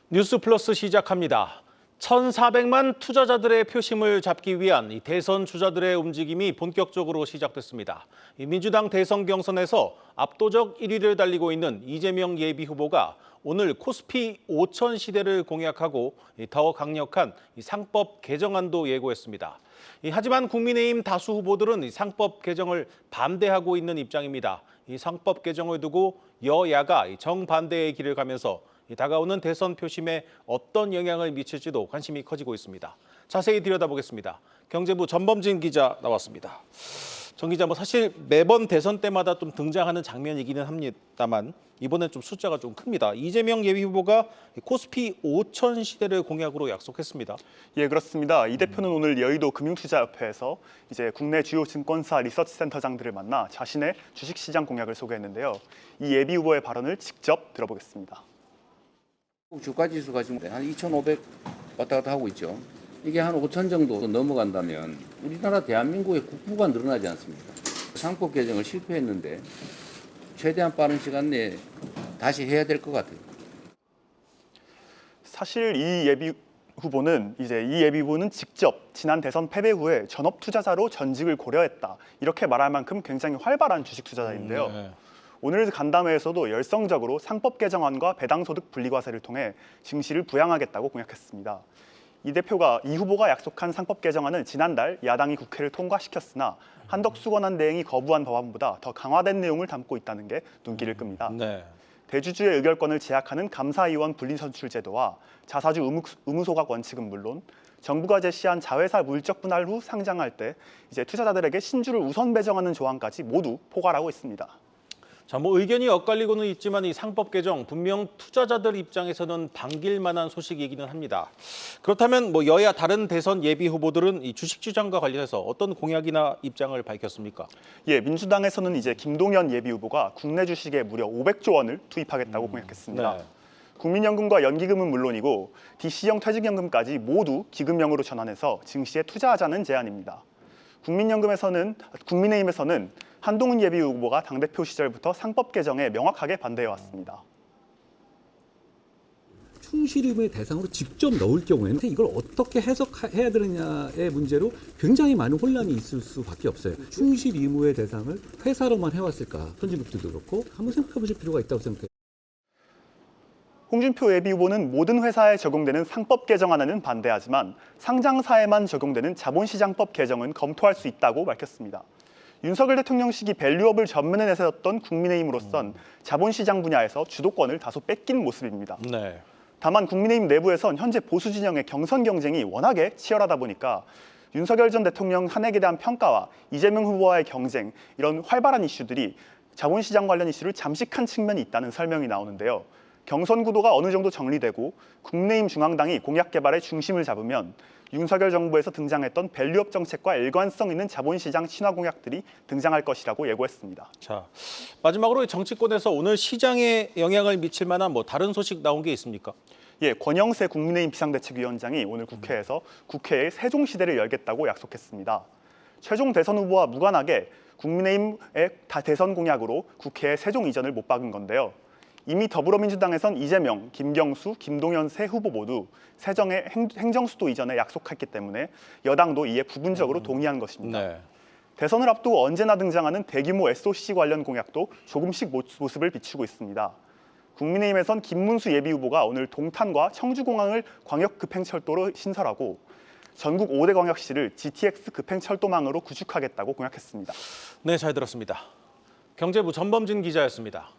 뉴스 플러스 시작합니다. 1,400만 투자자들의 표심을 잡기 위한 이 대선 주자들의 움직임이 본격적으로 시작됐습니다. 민주당 대선 경선에서 압도적 1위를 달리고 있는 이재명 예비후보가 오늘 코스피 5천 시대를 공약하고 더 강력한 상법 개정안도 예고했습니다. 하지만 국민의힘 다수 후보들은 상법 개정을 반대하고 있는 입장입니다. 이 상법 개정을 두고 여야가 정반대의 길을 가면서 다가오는 대선 표심에 어떤 영향을 미칠지도 관심이 커지고 있습니다. 자세히 들여다보겠습니다. 경제부 전범진 기자 나왔습니다. 정 기자, 사실 매번 대선 때마다 좀 등장하는 장면이기는 합니다만 이번엔 좀 숫자가 좀 큽니다. 이재명 예비후보가 코스피 5천 시대를 공약으로 약속했습니다. 예, 그렇습니다. 이 대표는 오늘 여의도 금융투자협회에서 이제 국내 주요 증권사 리서치센터장들을 만나 자신의 주식시장 공약을 소개했는데요. 이 예비후보의 발언을 직접 들어보겠습니다. 주가 지수가 지금 한 2,500 왔다 갔다 하고 있죠. 이게 한 5천 정도 넘어간다면 우리나라 대한민국의 국부가 늘어나지 않습니까? 상법 개정을 실패했는데 최대한 빠른 시간 내에 다시 해야 될 것 같아요. 사실 이 예비후보는 직접 지난 대선 패배 후에 전업 투자자로 전직을 고려했다. 이렇게 말할 만큼 굉장히 활발한 주식 투자자인데요. 네. 오늘 간담회에서도 열성적으로 상법 개정안과 배당소득 분리과세를 통해 증시를 부양하겠다고 공약했습니다. 이 후보가 약속한 상법 개정안은 지난달 야당이 국회를 통과시켰으나 한덕수 권한 대행이 거부한 법안보다 더 강화된 내용을 담고 있다는 게 눈길을 끕니다. 네. 대주주의 의결권을 제약하는 감사위원 분리선출 제도와 자사주 의무소각 원칙은 물론 정부가 제시한 자회사 물적 분할 후 상장할 때 이제 투자자들에게 신주를 우선 배정하는 조항까지 모두 포괄하고 있습니다. 자, 의견이 엇갈리고는 있지만 이 상법 개정 분명 투자자들 입장에서는 반길 만한 소식이기는 합니다. 그렇다면 여야 다른 대선 예비 후보들은 이 주식 시장과 관련해서 어떤 공약이나 입장을 밝혔습니까? 예, 민주당에서는 이제 김동연 예비 후보가 국내 주식에 무려 500조 원을 투입하겠다고 공약했습니다. 네. 국민연금과 연기금은 물론이고 DC형 퇴직연금까지 모두 기금형으로 전환해서 증시에 투자하자는 제안입니다. 국민의힘에서는 한동훈 예비 후보가 당대표 시절부터 상법 개정에 명확하게 반대해왔습니다. 충실 의무의 대상으로 직접 넣을 경우에는 이걸 어떻게 해석해야 되느냐의 문제로 굉장히 많은 혼란이 있을 수밖에 없어요. 충실 의무의 대상을 회사로만 해왔을까? 선진국들도 그렇고 한번 생각해 보실 필요가 있다고 생각해요. 홍준표 예비 후보는 모든 회사에 적용되는 상법 개정안에는 반대하지만 상장사에만 적용되는 자본시장법 개정은 검토할 수 있다고 밝혔습니다. 윤석열 대통령 시기 밸류업을 전면에 내세웠던 국민의힘으로선 자본시장 분야에서 주도권을 다소 뺏긴 모습입니다. 네. 다만 국민의힘 내부에선 현재 보수 진영의 경선 경쟁이 워낙에 치열하다 보니까 윤석열 전 대통령 한핵에 대한 평가와 이재명 후보와의 경쟁, 이런 활발한 이슈들이 자본시장 관련 이슈를 잠식한 측면이 있다는 설명이 나오는데요. 경선 구도가 어느 정도 정리되고 국민의힘 중앙당이 공약 개발의 중심을 잡으면 윤석열 정부에서 등장했던 밸류업 정책과 일관성 있는 자본시장 친화 공약들이 등장할 것이라고 예고했습니다. 자, 마지막으로 정치권에서 오늘 시장에 영향을 미칠 만한 다른 소식 나온 게 있습니까? 예, 권영세 국민의힘 비상대책위원장이 오늘 국회에서 국회의 세종시대를 열겠다고 약속했습니다. 최종 대선 후보와 무관하게 국민의힘의 대선 공약으로 국회의 세종 이전을 못 박은 건데요. 이미 더불어민주당에선 이재명, 김경수, 김동연 세 후보 모두 세종의 행정수도 이전에 약속했기 때문에 여당도 이에 부분적으로 동의한 것입니다. 네. 대선을 앞두고 언제나 등장하는 대규모 SOC 관련 공약도 조금씩 모습을 비추고 있습니다. 국민의힘에선 김문수 예비후보가 오늘 동탄과 청주공항을 광역급행철도로 신설하고 전국 5대 광역시를 GTX 급행철도망으로 구축하겠다고 공약했습니다. 네, 잘 들었습니다. 경제부 전범진 기자였습니다.